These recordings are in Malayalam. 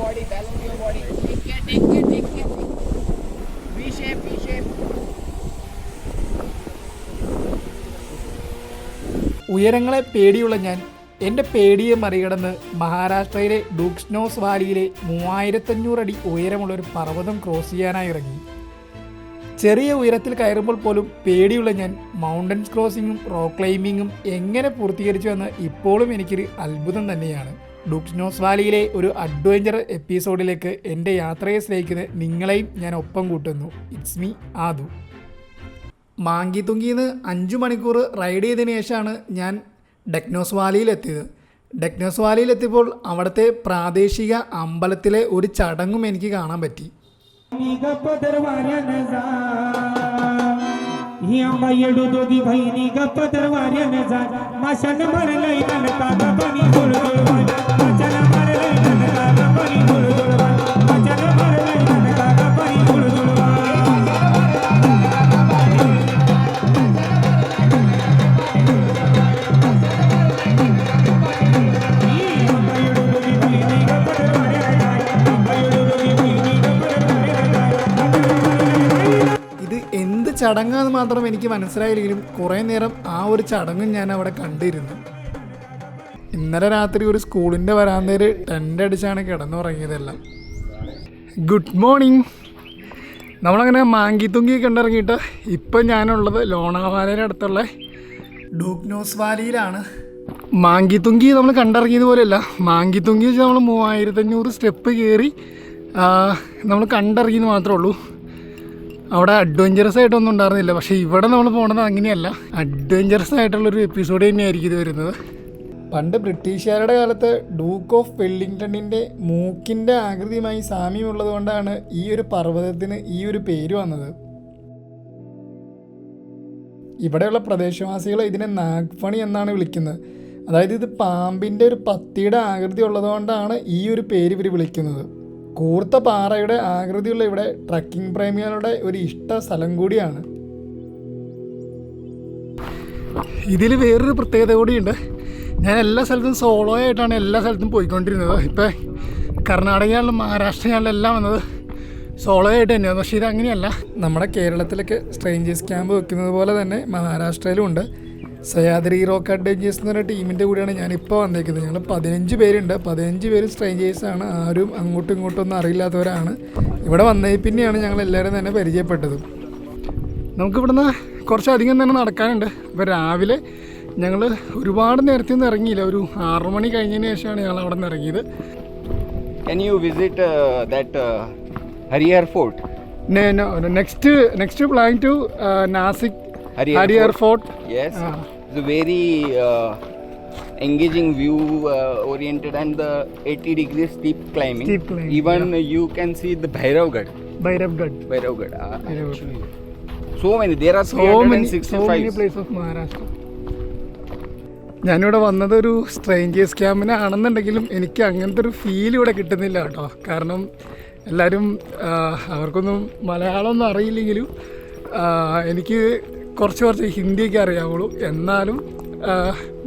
body, balance your body. Take care. V shape. ഉയരങ്ങളെ പേടിയുള്ള ഞാൻ എൻ്റെ പേടിയെ മറികടന്ന് മഹാരാഷ്ട്രയിലെ ഡൂക്സ്നോസ് വാലിയിലെ 3500 അടി ഉയരമുള്ളൊരു പർവ്വതം ക്രോസ് ചെയ്യാനായി ഇറങ്ങി. ചെറിയ ഉയരത്തിൽ കയറുമ്പോൾ പോലും പേടിയുള്ള ഞാൻ മൗണ്ടൻസ് ക്രോസിങ്ങും റോക്ക് ക്ലൈമ്പിങ്ങും എങ്ങനെ പൂർത്തീകരിച്ചു എന്ന് ഇപ്പോഴും എനിക്കൊരു അത്ഭുതം തന്നെയാണ്. ഡൂക്സ്നോസ് വാലിയിലെ ഒരു അഡ്വഞ്ചർ എപ്പിസോഡിലേക്ക് എൻ്റെ യാത്രയെ സ്നേഹിക്കുന്ന നിങ്ങളെയും ഞാൻ ഒപ്പം കൂട്ടുന്നു. It's me ആദു. മാങ്കിതുങ്കിന്ന് 5 മണിക്കൂർ റൈഡ് ചെയ്തതിന് ശേഷമാണ് ഞാൻ ഡെക്നോസ് വാലിയിലെത്തിയത്. ഡെക്നോസ് വാലിയിലെത്തിയപ്പോൾ അവിടുത്തെ പ്രാദേശിക അമ്പലത്തിലെ ഒരു ചടങ്ങും എനിക്ക് കാണാൻ പറ്റി. ചടങ്ങാന്ന് മാത്രം എനിക്ക് മനസ്സിലായില്ലെങ്കിലും കുറേ നേരം ആ ഒരു ചടങ്ങും ഞാൻ അവിടെ കണ്ടിരുന്നു. ഇന്നലെ രാത്രി ഒരു സ്കൂളിൻ്റെ വരാന്തയിൽ ടെൻ്റ് അടിച്ചാണ് കിടന്നുറങ്ങിയതെല്ലാം. Good morning. നമ്മളങ്ങനെ മാങ്കിതുങ്കി കണ്ടിറങ്ങിയിട്ട് ഇപ്പം ഞാനുള്ളത് ലോണാവാലയുടെ അടുത്തുള്ള ഡൂക്നോസ് വാലിയിലാണ്. മാങ്കിതുങ്കി നമ്മൾ കണ്ടിറങ്ങിയത് പോലെയല്ല. മാങ്കിതുങ്കി വെച്ചാൽ നമ്മൾ 3500 സ്റ്റെപ്പ് കയറി നമ്മൾ കണ്ടിറങ്ങിയെന്ന് മാത്രമേ ഉള്ളൂ. അവിടെ അഡ്വഞ്ചറസ് ആയിട്ടൊന്നും ഉണ്ടായിരുന്നില്ല. പക്ഷേ ഇവിടെ നമ്മൾ പോകണത് അങ്ങനെയല്ല. അഡ്വഞ്ചറസ് ആയിട്ടുള്ളൊരു എപ്പിസോഡ് തന്നെയായിരിക്കും ഇത് വരുന്നത്. പണ്ട് ബ്രിട്ടീഷുകാരുടെ കാലത്ത് ഡൂക്ക് ഓഫ് വെല്ലിംഗ്ടണിൻ്റെ മൂക്കിൻ്റെ ആകൃതിയുമായി സാമ്യമുള്ളത് കൊണ്ടാണ് ഈ ഒരു പർവ്വതത്തിന് ഈ ഒരു പേര് വന്നത്. ഇവിടെയുള്ള പ്രദേശവാസികൾ ഇതിനെ നാഗ്ഫണി എന്നാണ് വിളിക്കുന്നത്. അതായത് ഇത് പാമ്പിൻ്റെ ഒരു പത്തിയുടെ ആകൃതി ഉള്ളതുകൊണ്ടാണ് ഈ ഒരു പേര് ഇവർ വിളിക്കുന്നത്. കൂർത്ത പാറയുടെ ആകൃതിയുള്ള ഇവിടെ ട്രക്കിംഗ് പ്രേമികളുടെ ഒരു ഇഷ്ട സ്ഥലം കൂടിയാണ്. ഇതിൽ വേറൊരു പ്രത്യേകത കൂടിയുണ്ട്. ഞാൻ എല്ലാ സ്ഥലത്തും സോളോ ആയിട്ടാണ് എല്ലാ സ്ഥലത്തും പോയിക്കൊണ്ടിരുന്നത്. ഇപ്പം കർണാടകയാണെങ്കിലും മഹാരാഷ്ട്രയാണെങ്കിലും എല്ലാം വന്നത് സോളോ ആയിട്ട് തന്നെയാണ്. പക്ഷേ ഇതങ്ങനെയല്ല. നമ്മുടെ കേരളത്തിലൊക്കെ സ്ട്രേഞ്ചേഴ്സ് ക്യാമ്പ് വെക്കുന്നത് പോലെ തന്നെ മഹാരാഷ്ട്രയിലും ഉണ്ട്. സഹ്യാദ്രി റോക്ക് അഡ്വഞ്ചേഴ്സ് എന്ന് പറഞ്ഞ ടീമിൻ്റെ കൂടെയാണ് ഞാനിപ്പോൾ വന്നേക്കുന്നത്. ഞങ്ങൾ 15 പേരുണ്ട്. 15 പേരും സ്ട്രേഞ്ചേഴ്സാണ്. ആരും അങ്ങോട്ടും ഇങ്ങോട്ടും ഒന്നും അറിയില്ലാത്തവരാണ്. ഇവിടെ വന്നതിൽ പിന്നെയാണ് ഞങ്ങൾ എല്ലാവരും തന്നെ പരിചയപ്പെട്ടത്. നമുക്കിവിടുന്ന് കുറച്ചധികം തന്നെ നടക്കാനുണ്ട്. അപ്പോൾ രാവിലെ ഞങ്ങൾ ഒരുപാട് നേരത്തെ ഒന്നും ഇറങ്ങിയില്ല. ഒരു 6 മണി കഴിഞ്ഞതിന് ശേഷമാണ് ഞങ്ങൾ അവിടെ നിന്ന് ഇറങ്ങിയത്. Can you visit that Harihar Fort? No. Next plan to Nasik Harihar Fort. Yes. It's a very engaging view oriented and the 80 degrees steep climbing. Even you can see the Bhairavgarh. So many. There are 365 places of Maharashtra. ഞാനിവിടെ വന്നതൊരു സ്ട്രേഞ്ചേഴ്സ് ക്യാമ്പിനാണെന്നുണ്ടെങ്കിലും എനിക്ക് അങ്ങനത്തെ ഒരു ഫീൽ ഇവിടെ കിട്ടുന്നില്ല കേട്ടോ. കാരണം എല്ലാവരും അവർക്കൊന്നും മലയാളമൊന്നും അറിയില്ലെങ്കിലും എനിക്ക് കുറച്ച് ഹിന്ദിയൊക്കെ അറിയാവുള്ളൂ. എന്നാലും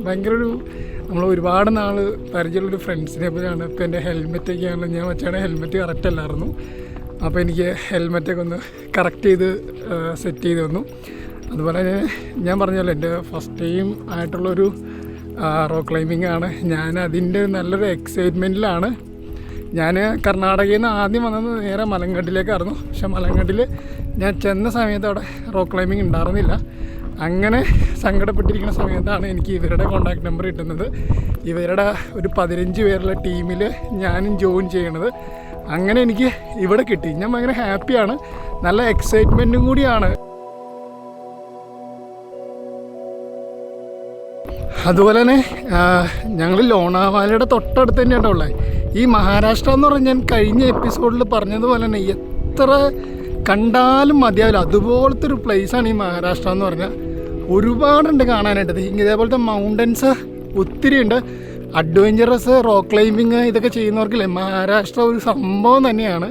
ഭയങ്കര ഒരു നമ്മൾ ഒരുപാട് നാൾ പരിചയമുള്ളൊരു ഫ്രണ്ട്സിനെ പോലെയാണ്. ഇപ്പോൾ എൻ്റെ ഹെൽമെറ്റൊക്കെയാണല്ലോ ഞാൻ വെച്ചാണ് ഹെൽമെറ്റ് കറക്റ്റ് അല്ലായിരുന്നു. അപ്പോൾ എനിക്ക് ഹെൽമെറ്റൊക്കെ ഒന്ന് കറക്റ്റ് ചെയ്ത് സെറ്റ് ചെയ്ത് തന്നു. അതുപോലെ ഞാൻ പറഞ്ഞല്ലോ എൻ്റെ ഫസ്റ്റ് ടൈം ആയിട്ടുള്ളൊരു റോക്ക് ക്ലൈമ്പിംഗ് ആണ്. ഞാൻ അതിൻ്റെ നല്ലൊരു എക്സൈറ്റ്മെൻറ്റിലാണ്. ഞാൻ കർണാടകയിൽ നിന്ന് ആദ്യം വന്നത് നേരെ മലങ്കട്ടിലേക്കായിരുന്നു. പക്ഷെ മലങ്കട്ടിൽ ഞാൻ ചെന്ന സമയത്ത് അവിടെ റോക്ക് ക്ലൈമ്പിംഗ് ഉണ്ടായിരുന്നില്ല. അങ്ങനെ സങ്കടപ്പെട്ടിരിക്കുന്ന സമയത്താണ് എനിക്ക് ഇവരുടെ കോൺടാക്ട് നമ്പർ കിട്ടുന്നത്. ഇവരുടെ ഒരു 15 പേരുള്ള ടീമിൽ ഞാനും ജോയിൻ ചെയ്യണത്. അങ്ങനെ എനിക്ക് ഇവിടെ കിട്ടി. ഞാൻ ഭയങ്കര ഹാപ്പിയാണ്. നല്ല എക്സൈറ്റ്മെൻറ്റും കൂടിയാണ്. അതുപോലെ തന്നെ ഞങ്ങൾ ലോണാവാലയുടെ തൊട്ടടുത്ത് തന്നെയാണ് ഉള്ളത്. ഈ മഹാരാഷ്ട്ര എന്ന് പറഞ്ഞാൽ ഞാൻ കഴിഞ്ഞ എപ്പിസോഡിൽ പറഞ്ഞതുപോലെ തന്നെ എത്ര കണ്ടാലും മതിയാവില്ല. അതുപോലത്തെ ഒരു പ്ലേസാണ് ഈ മഹാരാഷ്ട്ര എന്ന് പറഞ്ഞാൽ. ഒരുപാടുണ്ട് കാണാനായിട്ട്. ഇതേപോലത്തെ മൗണ്ടൻസ് ഒത്തിരി ഉണ്ട്. അഡ്വഞ്ചറസ് റോക്ക് ക്ലൈമ്പിങ് ഇതൊക്കെ ചെയ്യുന്നവർക്കില്ലേ മഹാരാഷ്ട്ര ഒരു സംഭവം തന്നെയാണ്.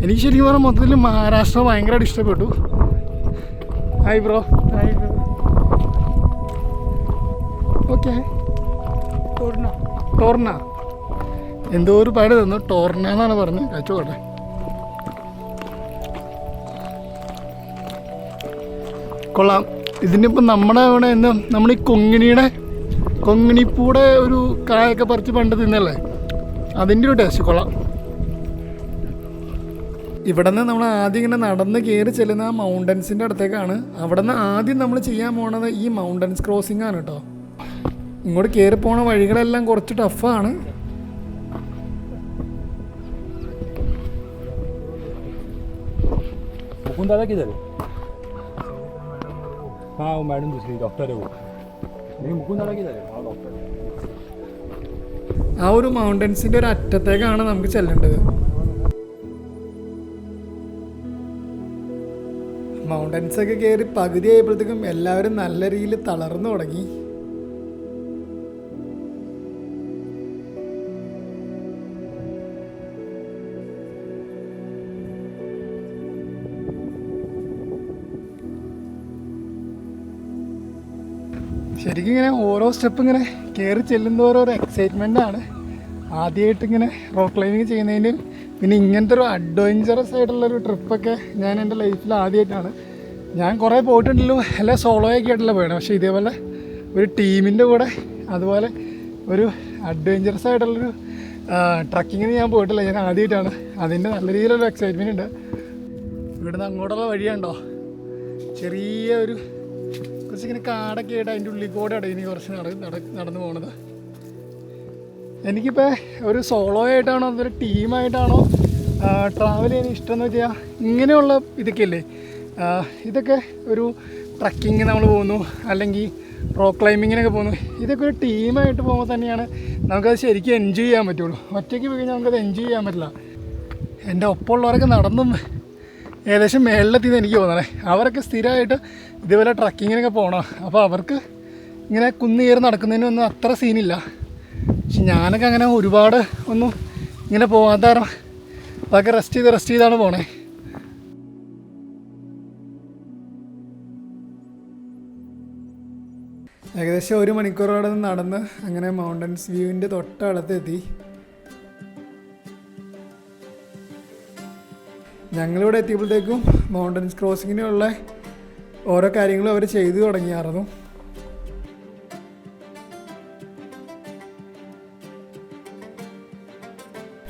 എനിക്ക് ശരിക്കും പറഞ്ഞാൽ മൊത്തത്തിൽ മഹാരാഷ്ട്ര ഭയങ്കരമായിട്ട് ഇഷ്ടപ്പെട്ടു. Hi bro. ഓക്കെ ടോർണ എന്തോ ഒരു പേര് തന്നു, ടോർന എന്നാണ് പറഞ്ഞത്. കഴിച്ചോട്ടെ. കൊള്ളാം. ഇതിനിപ്പം നമ്മുടെ ഇവിടെ എന്താ, നമ്മുടെ ഈ കൊങ്ങിണിപ്പൂടെ ഒരു കായൊക്കെ പറിച്ച് പണ്ട് തിന്നല്ലേ, അതിൻ്റെ ഒരു ടേസ്റ്റ് കൊള്ളാം. ഇവിടെ നിന്ന് നമ്മൾ ആദ്യം ഇങ്ങനെ നടന്ന് കയറി ചെല്ലുന്ന ആ മൗണ്ടൻസിൻ്റെ അടുത്തേക്കാണ്. അവിടെ നിന്ന് ആദ്യം നമ്മൾ ചെയ്യാൻ പോണത് ഈ മൗണ്ടൻസ് ക്രോസിംഗ് ആണ് കേട്ടോ. ഇങ്ങോട്ട് കയറി പോണ വഴികളെല്ലാം കുറച്ച് ടഫാണ്. दादा किधर है? हाँ वो मैडम दूसरी डॉक्टर है वो. नहीं मुकुंद दादा किधर है? हाँ डॉक्टर है. ആ ഒരു മൗണ്ടൻസിൻ്റെ ഒരു അറ്റത്തേക്കാണ് നമുക്ക് ചെല്ലേണ്ടത്. മൗണ്ടൻസ് ഒക്കെ കയറി പകുതി ആയപ്പോഴത്തേക്കും എല്ലാവരും നല്ല രീതിയിൽ തളർന്നു തുടങ്ങി. ശരിക്കും ഇങ്ങനെ ഓരോ സ്റ്റെപ്പ് ഇങ്ങനെ കയറി ചെല്ലുന്നതോരോ ഒരു എക്സൈറ്റ്മെൻ്റ് ആണ്. ആദ്യമായിട്ട് ഇങ്ങനെ റോക്ക് ക്ലൈമ്പിങ് ചെയ്യുന്നതിന്, പിന്നെ ഇങ്ങനത്തെ ഒരു അഡ്വഞ്ചറസ് ആയിട്ടുള്ളൊരു ട്രിപ്പൊക്കെ ഞാൻ എൻ്റെ ലൈഫിൽ ആദ്യമായിട്ടാണ്. ഞാൻ കുറേ പോയിട്ടുണ്ടല്ലോ, എല്ലാം സോളോയൊക്കെ ആയിട്ടല്ല പോയത്. പക്ഷേ ഇതേപോലെ ഒരു ടീമിൻ്റെ കൂടെ അതുപോലെ ഒരു അഡ്വഞ്ചറസ് ആയിട്ടുള്ളൊരു ട്രക്കിങ്ങിന് ഞാൻ പോയിട്ടില്ല. ഞാൻ ആദ്യമായിട്ടാണ്. അതിൻ്റെ നല്ല രീതിയിലുള്ള എക്സൈറ്റ്മെൻ്റ് ഉണ്ട്. ഇവിടുന്ന് അങ്ങോട്ടുള്ള വഴിയുണ്ടോ, ചെറിയ ഒരു കുറച്ചിങ്ങനെ കാടൊക്കെ ആയിട്ട് അതിൻ്റെ ഉള്ളിൽ കൂടെയാണ് ഇനി കുറച്ച് നടന്നു പോണത്. എനിക്കിപ്പോൾ ഒരു സോളോ ആയിട്ടാണോ അതൊരു ടീമായിട്ടാണോ ട്രാവൽ ചെയ്യാൻ ഇഷ്ടം എന്ന് വെച്ചാൽ, ഇങ്ങനെയുള്ള ഇതൊക്കെ അല്ലേ, ഇതൊക്കെ ഒരു ട്രക്കിങ് നമ്മൾ പോകുന്നു, അല്ലെങ്കിൽ റോക്ക് ക്ലൈമ്പിങ്ങിനൊക്കെ പോകുന്നു. ഇതൊക്കെ ഒരു ടീമായിട്ട് പോകുമ്പോൾ തന്നെയാണ് നമുക്കത് ശരിക്കും എൻജോയ് ചെയ്യാൻ പറ്റുള്ളൂ. ഒറ്റയ്ക്ക് പോയി കഴിഞ്ഞാൽ നമുക്കത് എൻജോയ് ചെയ്യാൻ പറ്റില്ല. എൻ്റെ ഒപ്പമുള്ളവരൊക്കെ നടന്നും ഏകദേശം മേളിലെത്തിയെന്ന് എനിക്ക് തോന്നണേ. അവരൊക്കെ സ്ഥിരമായിട്ട് ഇതുപോലെ ട്രക്കിങ്ങിനൊക്കെ പോകണം. അപ്പോൾ അവർക്ക് ഇങ്ങനെ കുന്ന് കയറി നടക്കുന്നതിനൊന്നും അത്ര സീനില്ല. പക്ഷെ ഞാനൊക്കെ അങ്ങനെ ഒരുപാട് ഒന്നും ഇങ്ങനെ പോകാത്ത കാരണം അതൊക്കെ റെസ്റ്റ് ചെയ്താണ് പോണേ. ഏകദേശം 1 മണിക്കൂറോടെ നടന്ന് അങ്ങനെ മൗണ്ടൻസ് വ്യൂവിൻ്റെ തൊട്ടടുത്തെത്തി. ഞങ്ങളിവിടെ എത്തിയപ്പോഴത്തേക്കും മൗണ്ടൻസ് ക്രോസിങ്ങിനുള്ള ഓരോ കാര്യങ്ങളും അവർ ചെയ്തു തുടങ്ങിയായിരുന്നു.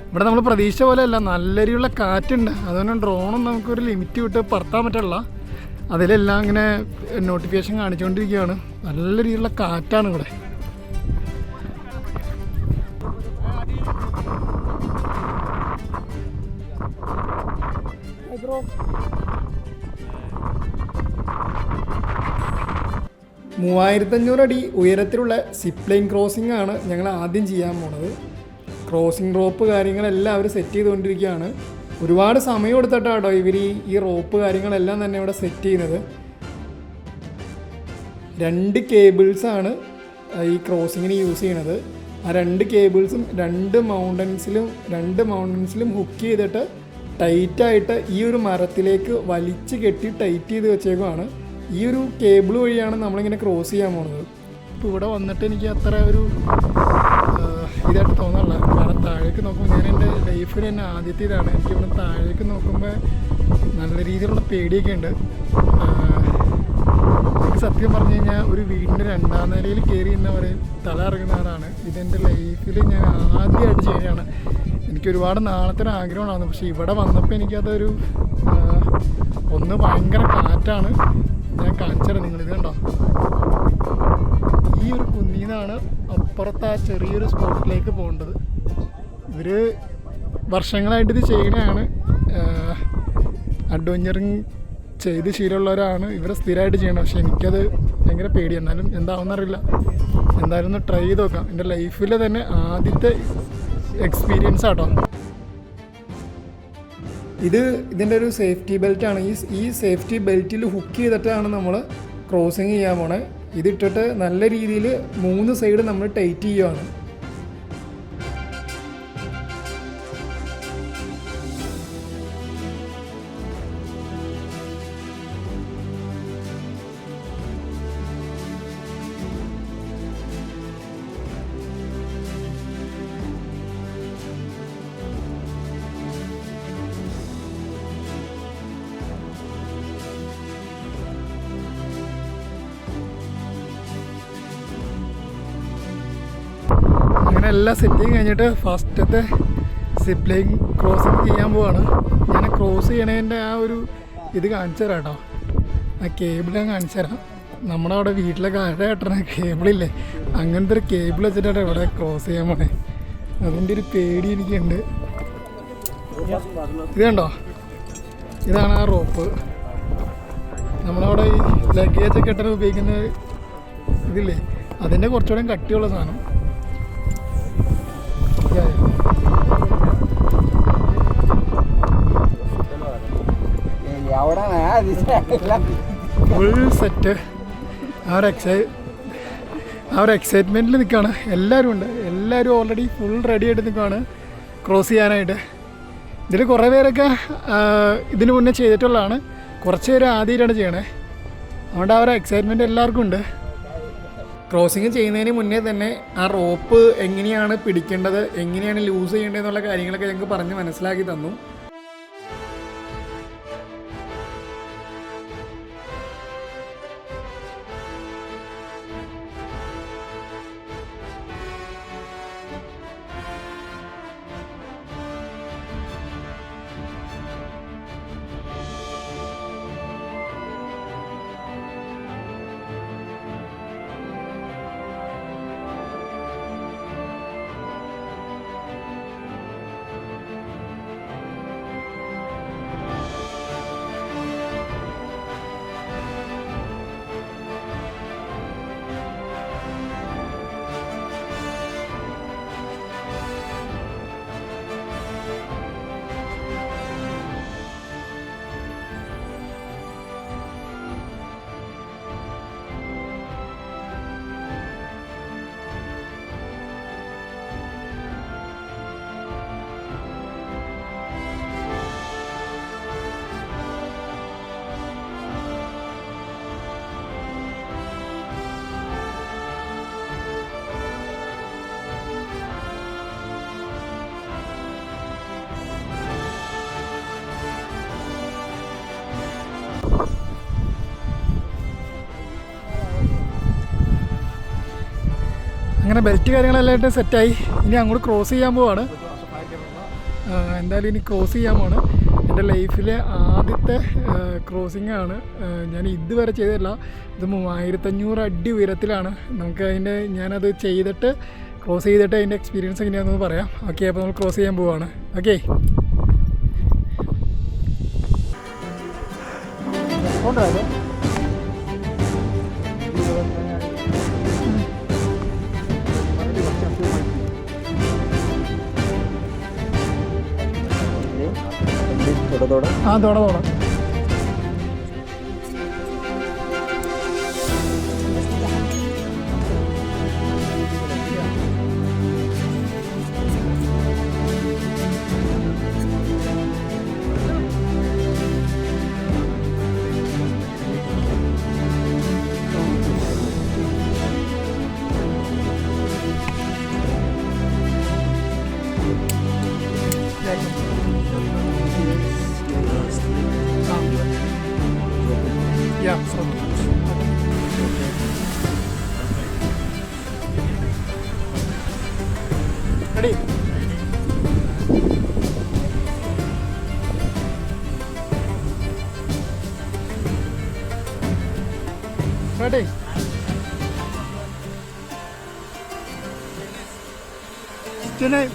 ഇവിടെ നമ്മൾ പ്രതീക്ഷിച്ച പോലെയല്ല, നല്ല രീതിയിലുള്ള കാറ്റുണ്ട്. അതുകൊണ്ട് ഡ്രോണും നമുക്കൊരു ലിമിറ്റ് വിട്ട് പറത്താൻ പറ്റില്ല. അതിലെല്ലാം ഇങ്ങനെ നോട്ടിഫിക്കേഷൻ കാണിച്ചുകൊണ്ടിരിക്കുകയാണ്. നല്ല രീതിയിലുള്ള കാറ്റാണ് ഇവിടെ. ബ്രോ 3500 അടി ഉയരത്തിലുള്ള സിപ്പ് ലൈൻ ക്രോസിംഗ് ആണ് ഞങ്ങൾ ആദ്യം ചെയ്യാൻ പോണത്. ക്രോസിംഗ് റോപ്പ് കാര്യങ്ങളെല്ലാം അവർ സെറ്റ് ചെയ്തുകൊണ്ടിരിക്കുകയാണ്. ഒരുപാട് സമയം എടുത്തിട്ടാട്ടോ ഇവർ ഈ റോപ്പ് കാര്യങ്ങളെല്ലാം തന്നെ ഇവിടെ സെറ്റ് ചെയ്യുന്നത്. 2 കേബിൾസാണ് ഈ ക്രോസിങ്ങിന് യൂസ് ചെയ്യണത്. ആ 2 കേബിൾസും 2 മൗണ്ടൻസിലും ഹുക്ക് ചെയ്തിട്ട് ടൈറ്റായിട്ട് ഈ ഒരു മരത്തിലേക്ക് വലിച്ച് കെട്ടി ടൈറ്റ് ചെയ്ത് വെച്ചേക്കുവാണ്. ഈ ഒരു കേബിൾ വഴിയാണ് നമ്മളിങ്ങനെ ക്രോസ് ചെയ്യാൻ പോകുന്നത്. ഇപ്പോൾ ഇവിടെ വന്നിട്ട് എനിക്ക് അത്ര ഒരു ഇതായിട്ട് തോന്നാറില്ല. കാരണം താഴേക്ക് നോക്കുമ്പോൾ ഞാൻ എൻ്റെ ലൈഫിൽ തന്നെ ആദ്യത്തെ ഇതാണ്. എനിക്കിവിടെ താഴേക്ക് നോക്കുമ്പോൾ നല്ല രീതിയിലുള്ള പേടിയൊക്കെ ഉണ്ട്. എനിക്ക് സത്യം പറഞ്ഞു കഴിഞ്ഞാൽ ഒരു വീടിൻ്റെ 2ാം നിലയിൽ കയറി ഇന്നവരെ തല ഇറങ്ങുന്ന ആളാണ്. ഇതെൻ്റെ ലൈഫിൽ ഞാൻ ആദ്യമായിട്ട് ചെയ്യുകയാണ്. എനിക്ക് ഒരുപാട് നാളത്തെ ഒരു ആഗ്രഹമാണ്. പക്ഷേ ഇവിടെ വന്നപ്പോൾ എനിക്കതൊരു ഒന്ന് ഭയങ്കര കാറ്റാണ്. ഞാൻ കാണിച്ചത് നിങ്ങളിത് കണ്ടോ, ഈ ഒരു കുന്നിൽ നിന്നാണ് അപ്പുറത്ത് ആ ചെറിയൊരു സ്പോട്ടിലേക്ക് പോകേണ്ടത്. ഇവർ വർഷങ്ങളായിട്ട് ഇത് ചെയ്യണതാണ്. അഡ്വഞ്ചറിങ് ചെയ്ത് ശീലമുള്ളവരാണ് ഇവരെ സ്ഥിരമായിട്ട് ചെയ്യണം. പക്ഷെ എനിക്കത് ഭയങ്കര പേടി. എന്നാലും എന്താവുമെന്നറിയില്ല. എന്തായാലും ഒന്ന് ട്രൈ ചെയ്ത് നോക്കാം. എൻ്റെ ലൈഫിലെ തന്നെ ആദ്യത്തെ എക്സ്പീരിയൻസ് ആട്ടോ ഇതിൻ്റെ ഒരു സേഫ്റ്റി ബെൽറ്റാണ്. ഈ സേഫ്റ്റി ബെൽറ്റിൽ ഹുക്ക് ചെയ്തിട്ടാണ് നമ്മൾ ക്രോസിങ് ചെയ്യാൻ പോണേ. ഇതിട്ടിട്ട് നല്ല രീതിയിൽ 3 സൈഡ് നമ്മൾ ടൈറ്റ് ചെയ്യുകയാണ്. എല്ലാം സെറ്റിങ് കഴിഞ്ഞിട്ട് ഫസ്റ്റത്തെ സിപ്പ് ലൈൻ ക്രോസിങ് ചെയ്യാൻ പോവാണ്. ഞാൻ ക്രോസ് ചെയ്യണതിൻ്റെ ആ ഒരു ഇത് കാണിച്ചു തരാം കേട്ടോ. ആ കേബിൾ ഞാൻ കാണിച്ചു തരാം. നമ്മുടെ അവിടെ വീട്ടിലൊക്കെ അഴ കെട്ടണ കേബിളില്ലേ, അങ്ങനത്തെ ഒരു കേബിൾ വെച്ചിട്ടാണ് ഇവിടെ ക്രോസ് ചെയ്യാൻ പോണേ. അതിൻ്റെ ഒരു പേടി എനിക്കുണ്ട്. ഇത് കണ്ടോ, ഇതാണ് ആ റോപ്പ്. നമ്മളവിടെ ഈ ലഗേജ് ഒക്കെ കെട്ടാൻ ഉപയോഗിക്കുന്ന ഇതില്ലേ, അതിൻ്റെ കുറച്ചുകൂടെ കട്ടിയുള്ള സാധനം. Full set. ആ ഒരു എക്സൈറ്റ്മെൻറ്റിൽ നിൽക്കുകയാണ്. എല്ലാവരും ഉണ്ട്, എല്ലാവരും ഓൾറെഡി ഫുൾ റെഡി ആയിട്ട് നിൽക്കുകയാണ് ക്രോസ് ചെയ്യാനായിട്ട്. ഇതിൽ കുറേ പേരൊക്കെ ഇതിന് മുന്നേ ചെയ്തിട്ടുള്ളതാണ്, കുറച്ച് പേര് ആദ്യമായിട്ടാണ് ചെയ്യണേ. അതുകൊണ്ട് ആ ഒരു എക്സൈറ്റ്മെൻറ്റ് എല്ലാവർക്കും ഉണ്ട്. ക്രോസിങ് ചെയ്യുന്നതിന് മുന്നേ തന്നെ ആ റോപ്പ് എങ്ങനെയാണ് പിടിക്കേണ്ടത്, എങ്ങനെയാണ് ലൂസ് ചെയ്യേണ്ടതെന്നുള്ള കാര്യങ്ങളൊക്കെ ഞങ്ങൾക്ക് പറഞ്ഞ് മനസ്സിലാക്കി തന്നു. അങ്ങനെ ബെൽറ്റ് കാര്യങ്ങളെല്ലാം സെറ്റായി. ഇനി അങ്ങോട്ട് ക്രോസ് ചെയ്യാൻ പോവാണ്. എന്തായാലും ഇനി ക്രോസ് ചെയ്യാൻ പോവാണ്. എൻ്റെ ലൈഫിലെ ആദ്യത്തെ ക്രോസിംഗ് ആണ്. ഞാൻ ഇതുവരെ ചെയ്തിട്ടില്ല. ഇത് 3500 അടി ഉയരത്തിലാണ്. നമുക്ക് ഞാനത് ചെയ്തിട്ട് ക്രോസ് ചെയ്തിട്ട് അതിൻ്റെ എക്സ്പീരിയൻസ് എങ്ങനെയാണെന്ന് പറയാം. ഓക്കെ, അപ്പോൾ നമ്മൾ ക്രോസ് ചെയ്യാൻ പോവാണ്. ഓക്കെ, हाँ थोड़ा थोड़ा Yeah, so ready? Ready? Chennai.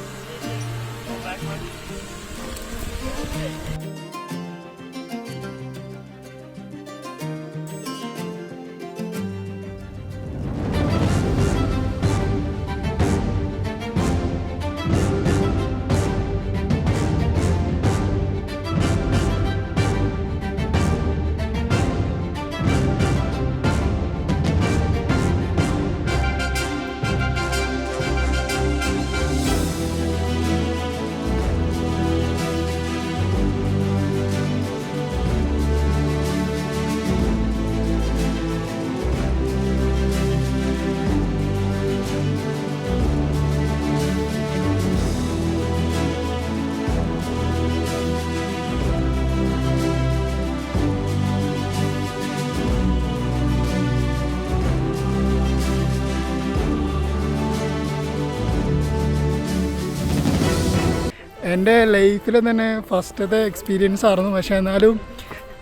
എൻ്റെ ലൈഫിൽ തന്നെ ഫസ്റ്റത്തെ എക്സ്പീരിയൻസ് ആയിരുന്നു. പക്ഷേ എന്നാലും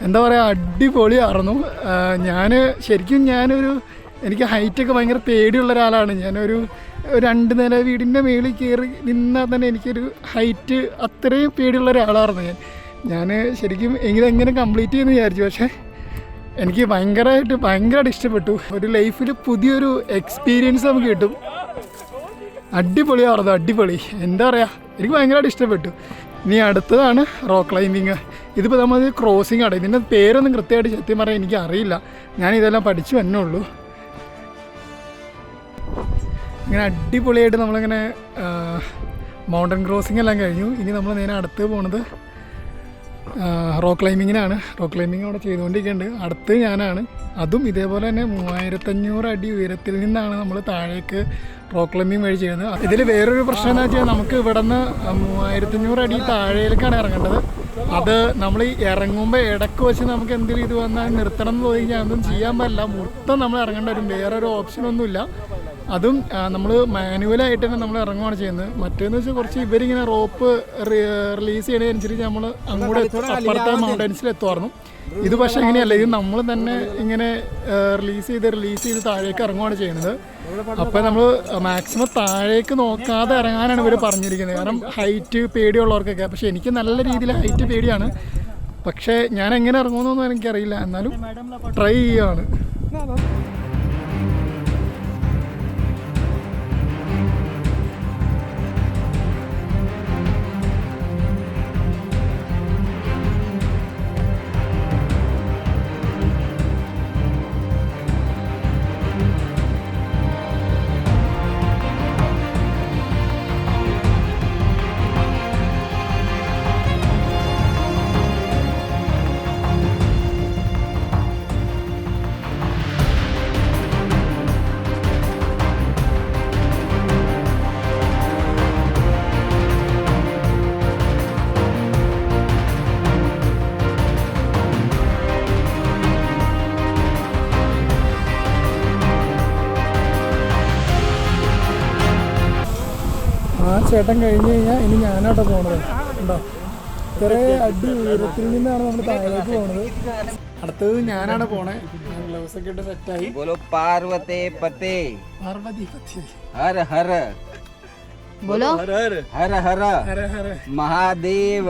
എന്താ പറയുക, അടിപൊളിയായിരുന്നു. എനിക്ക് ഹൈറ്റൊക്കെ ഭയങ്കര പേടിയുള്ള ഒരാളാണ്. ഞാനൊരു 2 നില വീടിൻ്റെ മേളിൽ കയറി നിന്നാൽ തന്നെ എനിക്കൊരു ഹൈറ്റ് അത്രയും പേടിയുള്ള ഒരാളായിരുന്നു ഞാൻ ശരിക്കും ഇതെങ്ങനെ കംപ്ലീറ്റ് ചെയ്യുമെന്ന് വിചാരിച്ചു. പക്ഷേ എനിക്ക് ഭയങ്കരമായിട്ട് ഇഷ്ടപ്പെട്ടു. ഒരു ലൈഫിൽ പുതിയൊരു എക്സ്പീരിയൻസ് നമുക്ക് കിട്ടും. അടിപൊളിയായിരുന്നു, അടിപൊളി. എന്താ പറയുക, എനിക്ക് ഭയങ്കരമായിട്ട് ഇഷ്ടപ്പെട്ടു. ഇനി അടുത്തതാണ് റോക്ക് ക്ലൈമ്പിങ്. ഇതിപ്പോൾ നമ്മൾ ക്രോസിംഗ് ആണ്. ഇതിൻ്റെ പേരൊന്നും കൃത്യമായിട്ട് സത്യം പറയാൻ എനിക്ക് അറിയില്ല. ഞാനിതെല്ലാം പഠിച്ചു വന്നേ ഉള്ളൂ. ഇങ്ങനെ അടിപൊളിയായിട്ട് നമ്മളിങ്ങനെ മൗണ്ടൻ ക്രോസിംഗ് എല്ലാം കഴിഞ്ഞു. ഇനി നമ്മൾ നേരെ അടുത്ത് പോകുന്നത് റോക്ക് ക്ലൈമ്പിങ്ങിനാണ്. റോക്ക് ക്ലൈമ്പിങ് അവിടെ ചെയ്തുകൊണ്ടിരിക്കുന്നുണ്ട്. അടുത്ത് ഞാനാണ്. അതും ഇതേപോലെ തന്നെ 3500 അടി ഉയരത്തിൽ നിന്നാണ് നമ്മൾ താഴേക്ക് റോക്ക് ക്ലൈമ്പിങ് വഴി ചെയ്യുന്നത്. ഇതിൽ വേറൊരു പ്രശ്നം എന്ന് വെച്ചാൽ നമുക്ക് ഇവിടെ നിന്ന് 3500 അടി താഴേക്കാണ് ഇറങ്ങേണ്ടത്. അത് നമ്മൾ ഇറങ്ങുമ്പോൾ ഇടയ്ക്ക് വെച്ച് നമുക്ക് എന്തെങ്കിലും ഇത് വന്നാൽ നിർത്തണം എന്ന് തോന്നിയാൽ അതൊന്നും ചെയ്യാൻ പാടില്ല. മൊത്തം നമ്മൾ ഇറങ്ങേണ്ട വരും. വേറൊരു ഓപ്ഷനൊന്നുമില്ല. അതും നമ്മൾ മാനുവലായിട്ട് തന്നെ നമ്മൾ ഇറങ്ങുകയാണ് ചെയ്യുന്നത്. മറ്റേന്ന് വെച്ചാൽ കുറച്ച് ഇവരിങ്ങനെ റോപ്പ് റിലീസ് ചെയ്യുന്നതനുസരിച്ച് നമ്മൾ അങ്ങോട്ട് അപ്പുറത്തെ മൗണ്ടൻസിൽ എത്തുമായിരുന്നു. ഇത് പക്ഷേ എങ്ങനെയല്ല, ഇത് നമ്മൾ തന്നെ ഇങ്ങനെ റിലീസ് ചെയ്ത് താഴേക്ക് ഇറങ്ങുകയാണ് ചെയ്യുന്നത്. അപ്പോൾ നമ്മൾ മാക്സിമം താഴേക്ക് നോക്കാതെ ഇറങ്ങാനാണ് ഇവർ പറഞ്ഞിരിക്കുന്നത്. കാരണം ഹൈറ്റ് പേടിയുള്ളവർക്കൊക്കെ. പക്ഷേ എനിക്ക് നല്ല രീതിയിൽ ഹൈറ്റ് പേടിയാണ്. പക്ഷേ ഞാൻ എങ്ങനെ ഇറങ്ങുമെന്നൊന്നും എനിക്കറിയില്ല. എന്നാലും ട്രൈ ചെയ്യുകയാണ്. ചേട്ടൻ കഴിഞ്ഞ് കഴിഞ്ഞാൽ ഇനി ഞാനാട്ടോ പോണത്. ഉണ്ടോ, ഇത്ര അടി ഉയരത്തിൽ നിന്നാണ് നമ്മൾ താഴേക്ക് പോണത്. അടുത്തത് ഞാനാണ് പോണേ. ഗ്ലൗസ് ഒക്കെ ഇട്ട് സെറ്റായി. പാർവതി പതേ ഹര ഹര बोलो ഹര ഹര ഹര ഹര മഹാദേവ.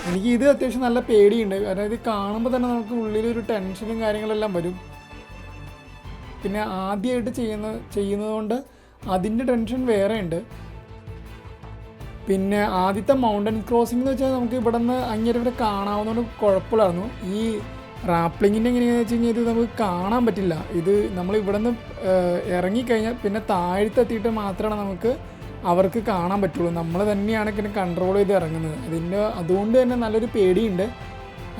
എനിക്ക് ഇത് അത്യാവശ്യം നല്ല പേടിയുണ്ട്. കാരണം ഇത് കാണുമ്പോൾ തന്നെ നമുക്ക് ഉള്ളിലൊരു ടെൻഷനും കാര്യങ്ങളെല്ലാം വരും. പിന്നെ ആദ്യമായിട്ട് ചെയ്യുന്നതുകൊണ്ട് അതിൻ്റെ ടെൻഷൻ വേറെ ഉണ്ട്. പിന്നെ ആദ്യത്തെ മൗണ്ടൻ ക്രോസിംഗ് എന്ന് വെച്ചാൽ നമുക്ക് ഇവിടെ നിന്ന് അങ്ങേരെ വരെ കാണാവുന്നതുകൊണ്ട് കുഴപ്പമില്ലായിരുന്നു. ഈ റാപ്ലിങ്ങിൻ്റെ എങ്ങനെയാണെന്ന് വെച്ച് കഴിഞ്ഞാൽ ഇത് നമുക്ക് കാണാൻ പറ്റില്ല. ഇത് നമ്മൾ ഇവിടെ നിന്ന് ഇറങ്ങിക്കഴിഞ്ഞാൽ പിന്നെ താഴത്തെത്തിയിട്ട് മാത്രമാണ് നമുക്ക് അവർക്ക് കാണാൻ പറ്റുള്ളൂ. നമ്മൾ തന്നെയാണ് ഇങ്ങനെ കൺട്രോൾ ചെയ്ത് ഇറങ്ങുന്നത്. അതുകൊണ്ട് തന്നെ നല്ലൊരു പേടിയുണ്ട്.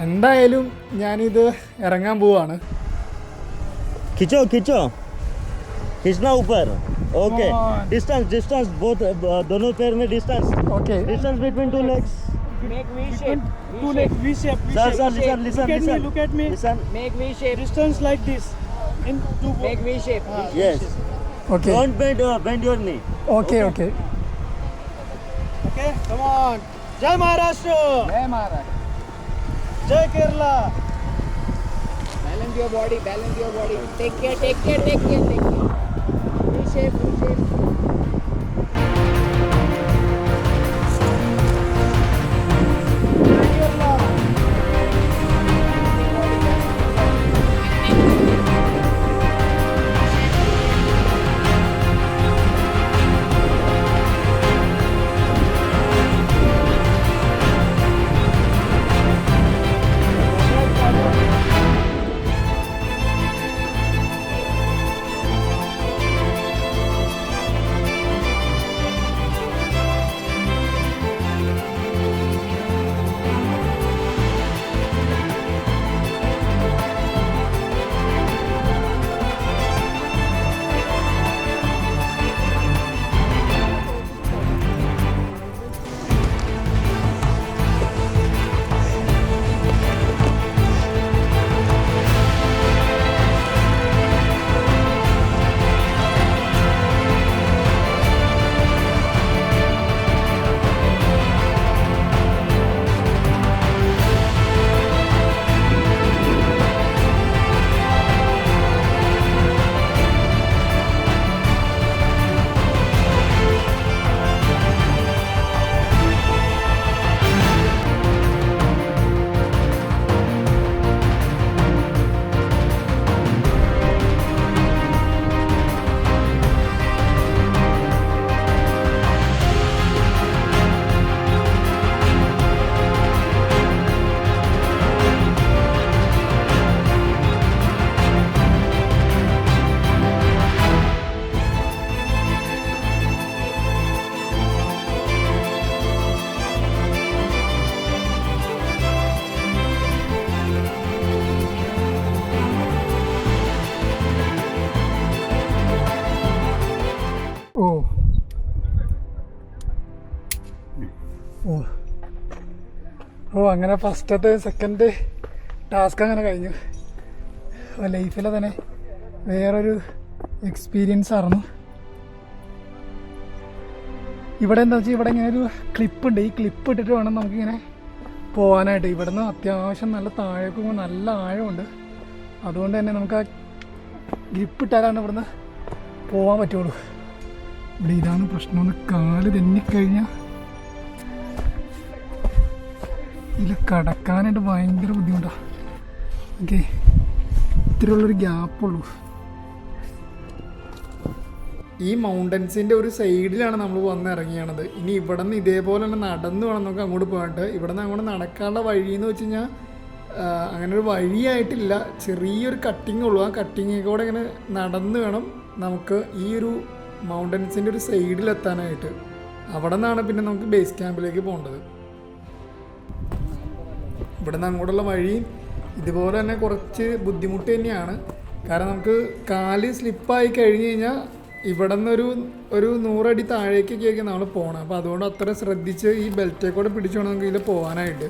എന്തായാലും ഞാനിത് ഇറങ്ങാൻ പോവാണ്. खींचना ऊपर. ओके, डिस्टेंस बोथ दोनों पैर में distance. Okay, distance between two legs. Make V shape. Sir, listen. Look at me. Listen. Make V shape. Distance like this. In two. Make V shape. Yes. Okay, Don't bend your knee. Okay. Okay. Come on. Jai Maharashtra. Jai Maharashtra. Jai Kerala. Balance your body. Take care. V shape. ഓ അങ്ങനെ ഫസ്റ്റത്തെ സെക്കൻഡ് ടാസ്ക് അങ്ങനെ കഴിഞ്ഞു. ലൈഫിലെ തന്നെ വേറൊരു എക്സ്പീരിയൻസ് ആയിരുന്നു. ഇവിടെ എന്താ വെച്ചാൽ ഇവിടെ ഇങ്ങനെ ഒരു ക്ലിപ്പുണ്ട്. ഈ ക്ലിപ്പ് ഇട്ടിട്ട് വേണം നമുക്കിങ്ങനെ പോകാനായിട്ട്. ഇവിടുന്ന് അത്യാവശ്യം നല്ല താഴേക്ക് നല്ല ആഴമുണ്ട്. അതുകൊണ്ട് തന്നെ നമുക്ക് ആ ഗ്രിപ്പ് ഇട്ടാലാണ് ഇവിടുന്ന് പോകാൻ പറ്റുള്ളൂ. ഇവിടെ ഇതാണ് പ്രശ്നം, കാല് തെന്നിക്കഴിഞ്ഞാൽ ഇതിൽ കടക്കാനായിട്ട് ഭയങ്കര ബുദ്ധിമുട്ടാണ്. ഓക്കെ, ഇത്രയുള്ളൊരു ഗ്യാപ്പുള്ളൂ. ഈ മൗണ്ടൻസിൻ്റെ ഒരു സൈഡിലാണ് നമ്മൾ വന്ന് ഇറങ്ങിയാണത്. ഇനി ഇവിടെ നിന്ന് ഇതേപോലെ തന്നെ നടന്ന് വേണം നമുക്ക് അങ്ങോട്ട് പോകാനായിട്ട്. ഇവിടെ നിന്ന് അങ്ങോട്ട് നടക്കാനുള്ള വഴിയെന്ന് വെച്ച് കഴിഞ്ഞാൽ അങ്ങനെ ഒരു വഴിയായിട്ടില്ല, ചെറിയൊരു കട്ടിങ് ഉള്ളൂ. ആ കട്ടിങ്ങിൽ കൂടെ ഇങ്ങനെ നടന്ന് വേണം നമുക്ക് ഈ ഒരു മൗണ്ടൻസിൻ്റെ ഒരു സൈഡിലെത്താനായിട്ട്. അവിടെ നിന്നാണ് പിന്നെ നമുക്ക് ബേസ് ക്യാമ്പിലേക്ക് പോകേണ്ടത്. ഇവിടെ നിന്ന് അങ്ങോട്ടുള്ള വഴി ഇതുപോലെ തന്നെ കുറച്ച് ബുദ്ധിമുട്ട് തന്നെയാണ്. കാരണം നമുക്ക് കാല് സ്ലിപ്പായി കഴിഞ്ഞ് കഴിഞ്ഞാൽ ഇവിടെ നിന്നൊരു 100 അടി താഴേക്കൊക്കെ നമ്മൾ പോകണം. അപ്പോൾ അതുകൊണ്ട് അത്ര ശ്രദ്ധിച്ച് ഈ ബെൽറ്റേ കൂടെ പിടിച്ചു വേണം നമുക്ക് ഇതിൽ പോകാനായിട്ട്.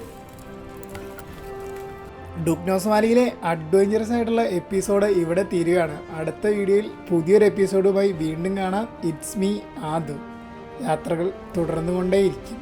ഡുക്നോസ് വാലിയിലെ അഡ്വഞ്ചറസ് ആയിട്ടുള്ള എപ്പിസോഡ് ഇവിടെ തീരുകയാണ്. അടുത്ത വീഡിയോയിൽ പുതിയൊരു എപ്പിസോഡുമായി വീണ്ടും കാണാം. It's me Aadhu. യാത്രകൾ തുടർന്നുകൊണ്ടേയിരിക്കും.